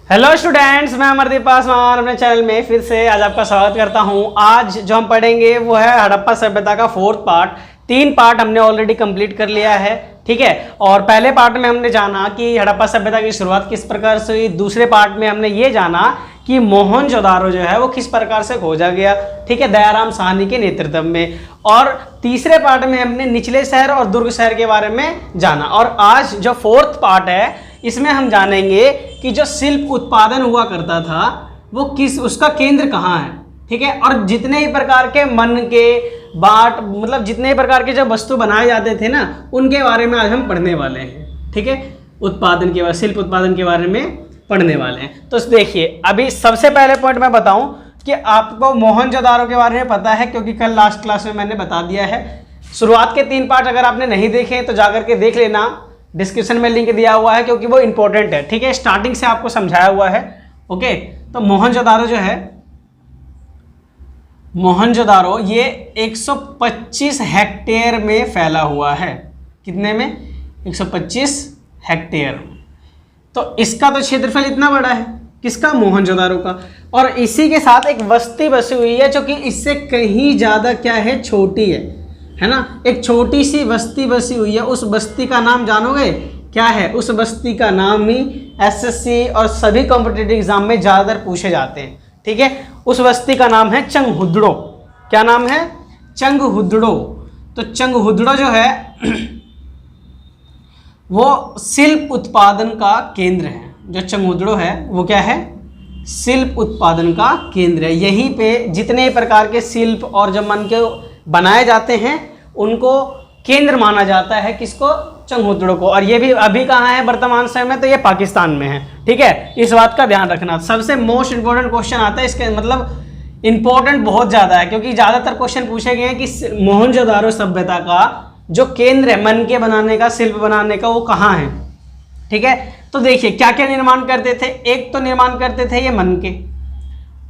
Hello students, मैं अमरदीप पासवान अपने channel में फिर से आज आपका स्वागत करता हूं। आज जो हम पढ़ेंगे वो है हड़प्पा सभ्यता का फोर्थ पार्ट। 3 पार्ट हमने ऑलरेडी कंप्लीट कर लिया है, ठीक है। और पहले पार्ट में हमने जाना कि हड़प्पा सभ्यता की शुरुआत किस प्रकार से हुई। दूसरे पार्ट में हमने ये जाना कि मोहनजोदारो जो है वो किस प्रकार से खोजा गया, ठीक है, दयाराम साहनी के नेतृत्व में। और तीसरे पार्ट में हमने निचले शहर और दुर्ग शहर के बारे में जाना। और आज जो फोर्थ पार्ट है इसमें हम जानेंगे कि जो शिल्प उत्पादन हुआ करता था वो उसका केंद्र कहाँ है, ठीक है। और जितने ही प्रकार के मन के बाट मतलब जितने ही प्रकार के जब वस्तु बनाए जाते थे ना, उनके बारे में आज हम पढ़ने वाले हैं, ठीक है। उत्पादन के बारे, शिल्प उत्पादन के बारे में पढ़ने वाले हैं। तो देखिए, अभी सबसे पहले पॉइंट मैं बताऊं कि आपको मोहनजोदारो के बारे में पता है, क्योंकि कल लास्ट क्लास में मैंने बता दिया है। शुरुआत के 3 पार्ट अगर आपने नहीं देखे तो जाकर के देख लेना, डिस्क्रिप्शन में लिंक दिया हुआ है, क्योंकि वो इंपॉर्टेंट है, ठीक है। स्टार्टिंग से आपको समझाया हुआ है, ओके। तो मोहनजोदारो जो है, मोहनजोदारो ये 125 हेक्टेयर में फैला हुआ है। कितने में? 125 हेक्टेयर। तो इसका तो क्षेत्रफल इतना बड़ा है, किसका? मोहनजोदारो का। और इसी के साथ एक बस्ती बसी हुई है जो कि इससे कहीं ज़्यादा क्या है, छोटी है ना। एक छोटी सी बस्ती बसी हुई है। उस बस्ती का नाम जानोगे क्या है? उस बस्ती का नाम ही एसएससी और सभी कॉम्पिटिटिव एग्जाम में ज़्यादातर पूछे जाते हैं, ठीक है। उस बस्ती का नाम है चंगहुदड़ो। क्या नाम है? चंगहुदड़ो। तो चंगहुदड़ो जो है वो शिल्प उत्पादन का केंद्र है। जो चंगहुदड़ो है वो क्या है? शिल्प उत्पादन का केंद्र है। यहीं पे जितने प्रकार के शिल्प और जो मन के बनाए जाते हैं उनको केंद्र माना जाता है। किसको? चंगहुदड़ो को। और ये भी अभी कहाँ है वर्तमान समय में? तो ये पाकिस्तान में है, ठीक है। इस बात का ध्यान रखना। सबसे मोस्ट इंपॉर्टेंट क्वेश्चन आता है इसके, मतलब इंपॉर्टेंट बहुत ज़्यादा है, क्योंकि ज़्यादातर क्वेश्चन पूछे गए हैं कि मोहनजोदारो सभ्यता का जो केंद्र है मन के बनाने का, शिल्प बनाने का, वो कहाँ है, ठीक है। तो देखिए क्या क्या निर्माण करते थे। एक तो निर्माण करते थे ये मन के,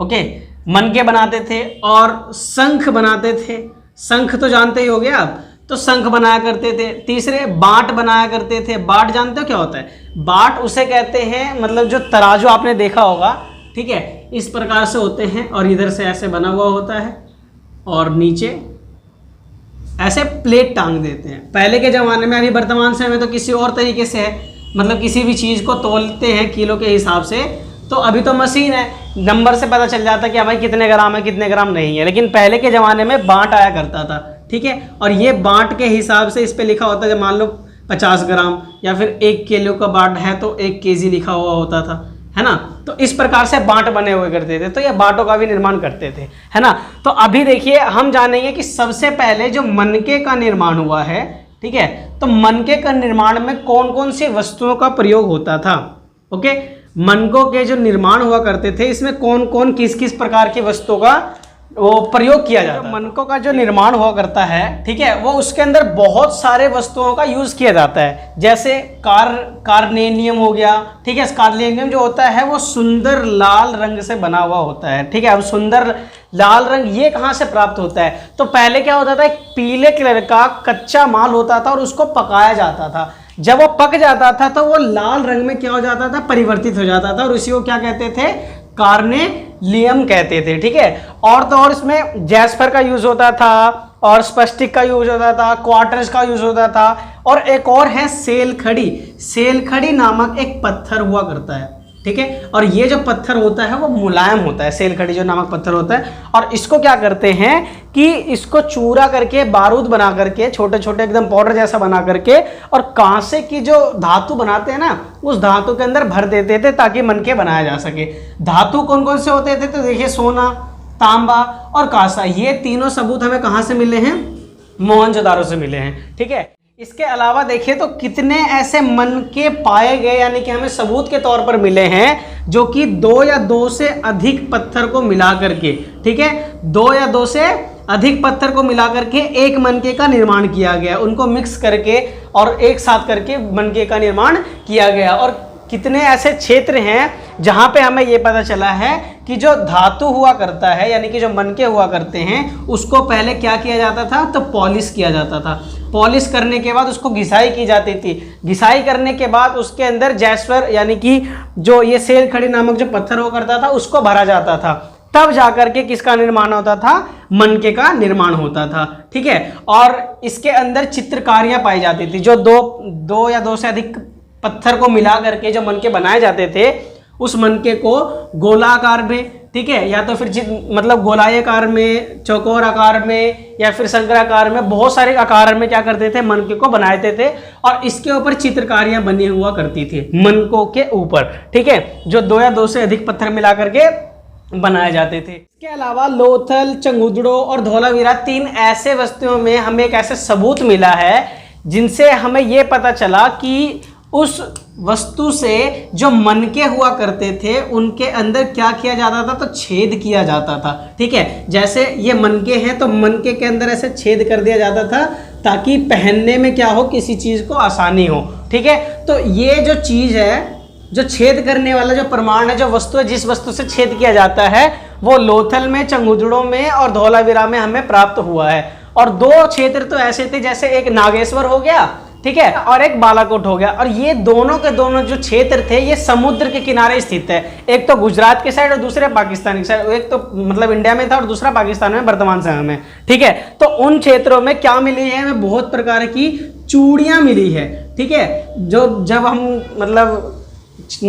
ओके, मन के बनाते थे। और शंख बनाते थे। शंख तो जानते ही होगे आप, तो शंख बनाया करते थे। तीसरे बाट बनाया करते थे। बाट जानते हो क्या होता है? बाट उसे कहते हैं, मतलब जो तराजू आपने देखा होगा, ठीक है, इस प्रकार से होते हैं और इधर से ऐसे बना हुआ होता है और नीचे ऐसे प्लेट टांग देते हैं। पहले के ज़माने में, अभी वर्तमान समय में तो किसी और तरीके से है, मतलब किसी भी चीज़ को तोलते हैं किलो के हिसाब से। तो अभी तो मशीन है, नंबर से पता चल जाता है कि हमारे कितने ग्राम है कितने ग्राम नहीं है। लेकिन पहले के ज़माने में बाँट आया करता था, ठीक है। और ये बाँट के हिसाब से इस पे लिखा होता है, मान लो 50 ग्राम या फिर 1 किलो का बाँट है तो 1 केजी लिखा हुआ होता था, है ना। तो इस प्रकार से बाँट बने हुए करते थे। तो ये बाँटों का भी निर्माण करते थे, है ना। तो अभी देखिए हम जानेंगे कि सबसे पहले जो मनके का निर्माण हुआ है, ठीक है, तो मनके का निर्माण में कौन कौन सी वस्तुओं का प्रयोग होता था, ओके। मनकों के जो निर्माण हुआ करते थे इसमें कौन कौन किस किस प्रकार की वस्तुओं का वो प्रयोग किया जाता है। मनकों का जो निर्माण हुआ करता है, ठीक है, वो उसके अंदर बहुत सारे वस्तुओं का यूज किया जाता है। जैसे कार्नेनियम हो गया, ठीक है। कार्नेनियम जो होता है वो सुंदर लाल रंग से बना हुआ होता है, ठीक है। अब सुंदर लाल रंग ये कहाँ से प्राप्त होता है? तो पहले क्या होता था, एक पीले कलर का कच्चा माल होता था और उसको पकाया जाता था। जब वो पक जाता था तो वो लाल रंग में क्या हो जाता था, परिवर्तित हो जाता था, और उसी को क्या कहते थे? कार्नेलियम कहते थे, ठीक है। और तो और इसमें जैस्पर का यूज होता था और स्पष्टिक का यूज होता था, क्वार्टर्स का यूज होता था, और एक और है सेलखड़ी। सेलखड़ी नामक एक पत्थर हुआ करता है, ठीक है। और ये जो पत्थर होता है वो मुलायम होता है, सेलखड़ी जो नामक पत्थर होता है। और इसको क्या करते हैं कि इसको चूरा करके, बारूद बना करके, छोटे छोटे एकदम पाउडर जैसा बना करके, और कांसे की जो धातु बनाते हैं ना, उस धातु के अंदर भर देते थे ताकि मनके बनाया जा सके। धातु कौन कौन से होते थे? तो देखिए, सोना, तांबा और कांसा, ये तीनों सबूत हमें कहाँ से मिले हैं? मोहनजोदारो से मिले हैं, ठीक है। इसके अलावा देखिए तो कितने ऐसे मनके पाए गए, यानी कि हमें सबूत के तौर पर मिले हैं, जो कि 2 या 2 से अधिक पत्थर को मिला करके, ठीक है, 2 या 2 से अधिक पत्थर को मिला करके एक मनके का निर्माण किया गया। उनको मिक्स करके और एक साथ करके मनके का निर्माण किया गया। और कितने ऐसे क्षेत्र हैं जहाँ पे हमें ये पता चला है कि जो धातु हुआ करता है यानी कि जो मनके हुआ करते हैं उसको पहले क्या किया जाता था, तो पॉलिश किया जाता था। पॉलिश करने के बाद उसको घिसाई की जाती थी। घिसाई करने के बाद उसके अंदर जैस्पर यानी कि जो ये सेल खड़ी नामक जो पत्थर हुआ करता था उसको भरा जाता था। तब जाकर के किसका निर्माण होता था, मनके का निर्माण होता था। ठीक है, और इसके अंदर चित्रकारियां पाई जाती थी। जो दो या दो से अधिक पत्थर को मिला करके जो मनके बनाए जाते थे उस मनके को गोलाकार में, ठीक है, या तो फिर मतलब गोलाई आकार में, चौकोर आकार में या फिर शंकराकार में, बहुत सारे आकार में क्या करते थे, मनके को बनाते थे और इसके ऊपर चित्रकारियां बनी हुआ करती थी मनकों के ऊपर। ठीक है, जो दो या दो से अधिक पत्थर मिला करके बनाए जाते थे। इसके अलावा लोथल, चंगुदड़ो और धोलावीरा 3 ऐसे वस्तुओं में हमें एक ऐसे सबूत मिला है जिनसे हमें यह पता चला कि उस वस्तु से जो मनके हुआ करते थे उनके अंदर क्या किया जाता था, तो छेद किया जाता था। ठीक है, जैसे ये मनके हैं तो मनके के अंदर ऐसे छेद कर दिया जाता था ताकि पहनने में क्या हो, किसी चीज़ को आसानी हो। ठीक है, तो ये जो चीज़ है, जो छेद करने वाला जो प्रमाण है, जो वस्तु है, जिस वस्तु से छेद किया जाता है वो लोथल में, चंगुदड़ों में और धौलावीरा में हमें प्राप्त हुआ है। और 2 क्षेत्र तो ऐसे थे जैसे एक नागेश्वर हो गया, ठीक है, और एक बालाकोट हो गया। और ये दोनों के दोनों जो क्षेत्र थे ये समुद्र के किनारे स्थित है। एक तो गुजरात के साइड और दूसरे पाकिस्तान की साइड, एक तो मतलब इंडिया में था और दूसरा पाकिस्तान में वर्तमान समय में। ठीक है, तो उन क्षेत्रों में क्या मिली है, हमें बहुत प्रकार की चूड़ियां मिली है। ठीक है, जो जब हम मतलब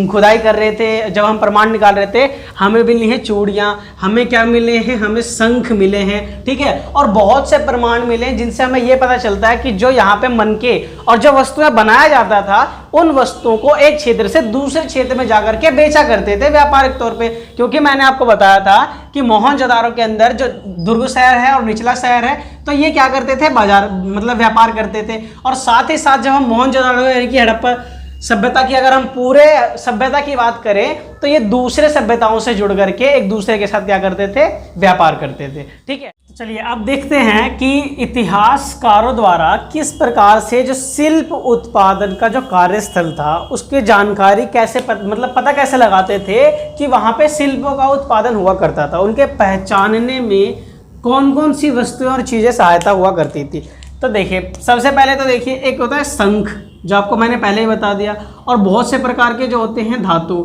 खुदाई कर रहे थे, जब हम प्रमाण निकाल रहे थे, हमें मिली हैं चूड़ियाँ, हमें क्या मिले हैं, हमें शंख मिले हैं। ठीक है, और बहुत से प्रमाण मिले हैं जिनसे हमें यह पता चलता है कि जो यहाँ पे मनके और जो वस्तुएं बनाया जाता था उन वस्तुओं को एक क्षेत्र से दूसरे क्षेत्र में जाकर के बेचा करते थे व्यापारिक तौर पे। क्योंकि मैंने आपको बताया था कि मोहनजोदारो के अंदर जो दुर्ग शहर है और निचला शहर है, तो ये क्या करते थे, बाजार मतलब व्यापार करते थे। और साथ ही साथ जब हम मोहनजोदारो यानी कि हड़प्पा सभ्यता की अगर हम पूरे सभ्यता की बात करें तो ये दूसरे सभ्यताओं से जुड़ करके एक दूसरे के साथ क्या करते थे, व्यापार करते थे। ठीक है, तो चलिए अब देखते हैं कि इतिहासकारों द्वारा किस प्रकार से जो शिल्प उत्पादन का जो कार्यस्थल था उसकी जानकारी कैसे मतलब पता कैसे लगाते थे कि वहाँ पे शिल्पों का उत्पादन हुआ करता था, उनके पहचानने में कौन कौन सी वस्तुएं और चीज़ें सहायता हुआ करती थी। तो देखिए, सबसे पहले तो देखिए एक होता है शंख, जो आपको मैंने पहले ही बता दिया, और बहुत से प्रकार के जो होते हैं धातु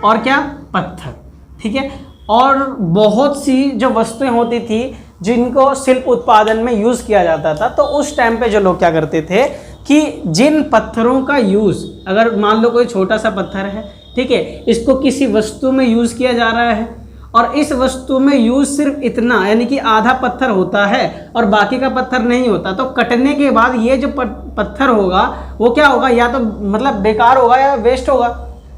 और क्या, पत्थर। ठीक है, और बहुत सी जो वस्तुएं होती थी जिनको शिल्प उत्पादन में यूज़ किया जाता था। तो उस टाइम पे जो लोग क्या करते थे कि जिन पत्थरों का यूज़, अगर मान लो कोई छोटा सा पत्थर है, ठीक है, इसको किसी वस्तु में यूज़ किया जा रहा है और इस वस्तु में यूज सिर्फ इतना यानी कि आधा पत्थर होता है और बाकी का पत्थर नहीं होता, तो कटने के बाद ये जो पत्थर होगा वो क्या होगा, या तो मतलब बेकार होगा या वेस्ट होगा।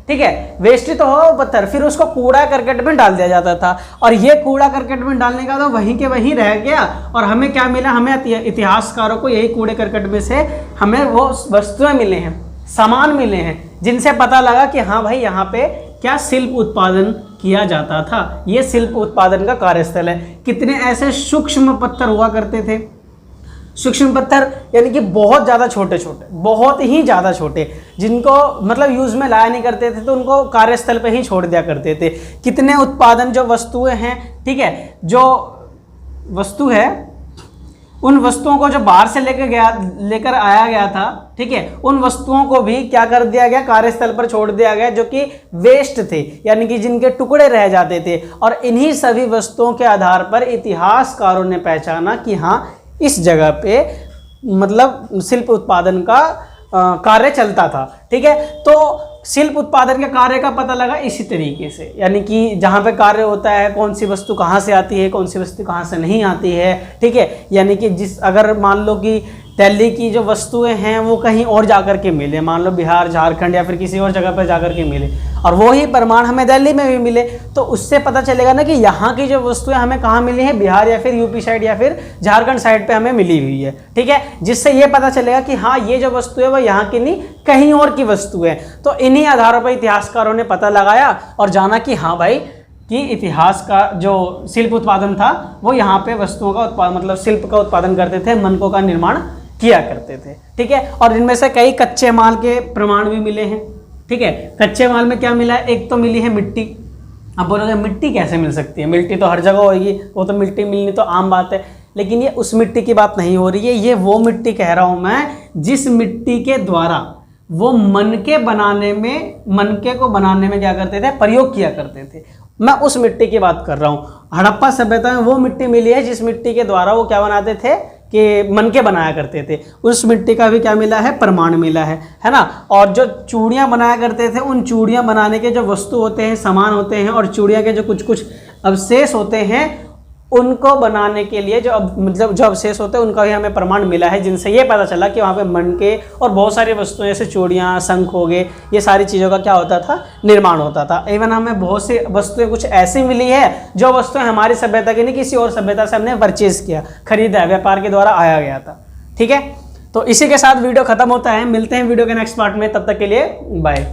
ठीक है, वेस्ट ही तो होगा वो पत्थर, फिर उसको कूड़ा करकट में डाल दिया जाता था और ये कूड़ा करकट में डालने का तो वहीं के वहीं रह गया। और हमें क्या मिला, हमें इतिहासकारों को यही कूड़े करकट में से हमें वो वस्तुएं मिले हैं, सामान मिले हैं, जिनसे पता लगा कि हाँ भाई यहाँ पे क्या शिल्प उत्पादन किया जाता था, ये शिल्प उत्पादन का कार्यस्थल है। कितने ऐसे सूक्ष्म पत्थर हुआ करते थे, सूक्ष्म पत्थर यानी कि बहुत ज़्यादा छोटे छोटे, बहुत ही ज़्यादा छोटे, जिनको मतलब यूज़ में लाया नहीं करते थे तो उनको कार्यस्थल पे ही छोड़ दिया करते थे। कितने उत्पादन जो वस्तुएं हैं, ठीक है, जो वस्तु है उन वस्तुओं को जो बाहर से लेकर आया गया था, ठीक है, उन वस्तुओं को भी क्या कर दिया गया, कार्यस्थल पर छोड़ दिया गया, जो कि वेस्ट थे यानी कि जिनके टुकड़े रह जाते थे। और इन्हीं सभी वस्तुओं के आधार पर इतिहासकारों ने पहचाना कि हाँ इस जगह पे मतलब शिल्प उत्पादन का कार्य चलता था। ठीक है, तो शिल्प उत्पादन के कार्य का पता लगा इसी तरीके से, यानी कि जहाँ पे कार्य होता है कौन सी वस्तु कहाँ से आती है, कौन सी वस्तु कहाँ से नहीं आती है। ठीक है, यानी कि अगर मान लो कि दिल्ली की जो वस्तुएं हैं वो कहीं और जाकर के मिले, मान लो बिहार, झारखंड या फिर किसी और जगह पर जाकर के मिले और वो ही प्रमाण हमें दिल्ली में भी मिले, तो उससे पता चलेगा ना कि यहाँ की जो वस्तुएं हमें कहाँ मिली हैं, बिहार या फिर यूपी साइड या फिर झारखंड साइड पे हमें मिली हुई है। ठीक है, जिससे ये पता चलेगा कि हाँ ये जो वस्तु है वो यहाँ की नहीं कहीं और की वस्तु है। तो इन्हीं आधारों पर इतिहासकारों ने पता लगाया और जाना कि हाँ भाई कि इतिहास का जो शिल्प उत्पादन था वो यहाँ पे वस्तुओं का उत्पादन मतलब शिल्प का उत्पादन करते थे, मनकों का निर्माण किया करते थे। ठीक है, और इनमें से कई कच्चे माल के प्रमाण भी मिले हैं। ठीक है, कच्चे माल में क्या मिला है, एक तो मिली है मिट्टी, अब बोलोगे मिट्टी कैसे मिल सकती है, मिट्टी तो हर जगह होगी, वो तो मिट्टी मिलनी तो आम बात है। लेकिन ये उस मिट्टी की बात नहीं हो रही है, ये वो मिट्टी कह रहा हूँ मैं जिस मिट्टी के द्वारा वो मनके को बनाने में क्या करते थे, प्रयोग किया करते थे। मैं उस मिट्टी की बात कर रहा हूँ। हड़प्पा सभ्यता में वो मिट्टी मिली है जिस मिट्टी के द्वारा वो क्या बनाते थे कि मनके बनाया करते थे। उस मिट्टी का भी क्या मिला है, प्रमाण मिला है ना। और जो चूड़ियाँ बनाया करते थे, उन चूड़ियाँ बनाने के जो वस्तु होते हैं, सामान होते हैं, और चूड़ियाँ के जो कुछ कुछ अवशेष होते हैं, उनको बनाने के लिए जो अवशेष होते हैं उनका भी हमें प्रमाण मिला है, जिनसे ये पता चला कि वहाँ पे मनके और बहुत सारी वस्तुएं जैसे चूड़ियाँ, शंख हो गए, ये सारी चीज़ों का क्या होता था, निर्माण होता था। इवन हमें बहुत सी वस्तुएं कुछ ऐसी मिली है जो वस्तुएं हमारी सभ्यता की नहीं, किसी और सभ्यता से हमने परचेज किया, खरीदा, व्यापार के द्वारा आया गया था। ठीक है, तो इसी के साथ वीडियो खत्म होता है। मिलते हैं वीडियो के नेक्स्ट पार्ट में, तब तक के लिए बाय।